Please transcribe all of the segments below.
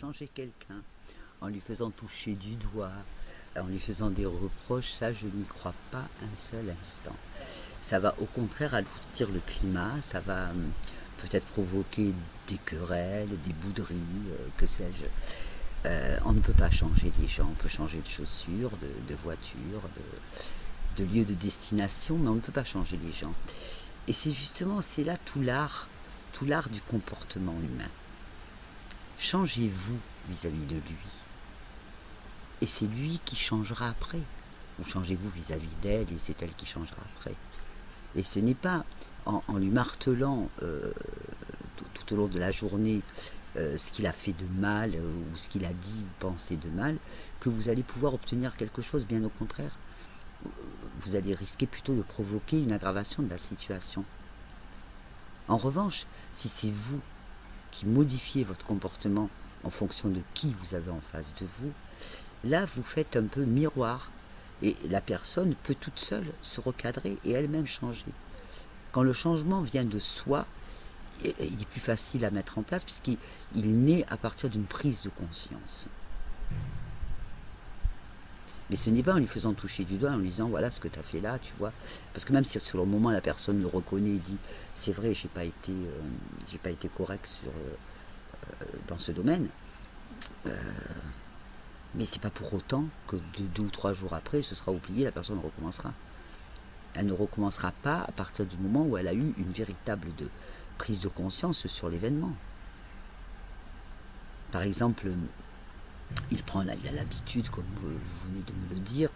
changer quelqu'un en lui faisant toucher du doigt, en lui faisant des reproches, ça je n'y crois pas un seul instant. Ça va au contraire alourdir le climat, ça va peut-être provoquer des querelles, des bouderies, que sais-je. On ne peut pas changer les gens, on peut changer de chaussures, de voitures, de lieu de destination, mais on ne peut pas changer les gens. Et c'est justement, c'est là tout l'art du comportement humain. Changez-vous vis-à-vis de lui. Et c'est lui qui changera après. Ou changez-vous vis-à-vis d'elle et c'est elle qui changera après. Et ce n'est pas en lui martelant tout au long de la journée ce qu'il a fait de mal ou ce qu'il a dit ou pensé de mal que vous allez pouvoir obtenir quelque chose. Bien au contraire, vous allez risquer plutôt de provoquer une aggravation de la situation. En revanche, si c'est vous qui modifiez votre comportement en fonction de qui vous avez en face de vous, là vous faites un peu miroir et la personne peut toute seule se recadrer et elle-même changer. Quand le changement vient de soi, il est plus facile à mettre en place puisqu'il naît à partir d'une prise de conscience. Mais ce n'est pas en lui faisant toucher du doigt, en lui disant voilà ce que tu as fait là, tu vois. Parce que même si sur le moment la personne le reconnaît et dit c'est vrai, j'ai pas été correct dans ce domaine, mais c'est pas pour autant que 2 ou 3 jours après, ce sera oublié, la personne recommencera. Elle ne recommencera pas à partir du moment où elle a eu une véritable prise de conscience sur l'événement. Par exemple, il a l'habitude, comme vous venez de me le dire,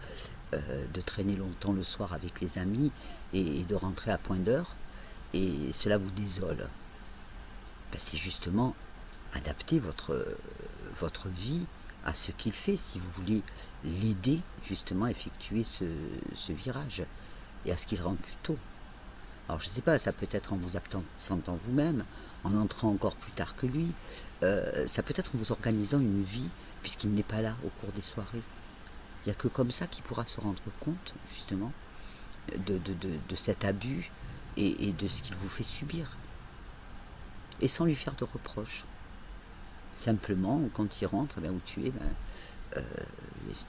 de traîner longtemps le soir avec les amis et de rentrer à point d'heure, et cela vous désole. Ben, c'est justement adapter votre vie à ce qu'il fait, si vous voulez l'aider justement à effectuer ce virage, et à ce qu'il rentre plus tôt. Alors je ne sais pas, ça peut être en vous absentant vous-même, en entrant encore plus tard que lui, ça peut être en vous organisant une vie, puisqu'il n'est pas là au cours des soirées. Il n'y a que comme ça qu'il pourra se rendre compte, justement, de cet abus et de ce qu'il vous fait subir. Et sans lui faire de reproches. Simplement, quand il rentre, où tu es,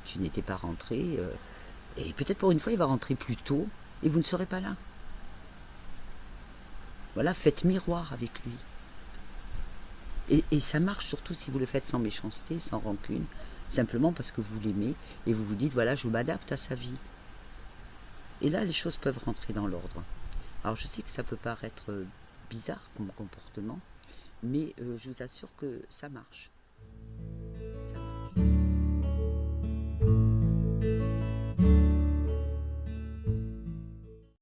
tu n'étais pas rentré, et peut-être pour une fois il va rentrer plus tôt, et vous ne serez pas là. Voilà, faites miroir avec lui. Et ça marche surtout si vous le faites sans méchanceté, sans rancune, simplement parce que vous l'aimez et vous vous dites, voilà, je m'adapte à sa vie. Et là, les choses peuvent rentrer dans l'ordre. Alors je sais que ça peut paraître bizarre comme comportement, mais je vous assure que ça marche.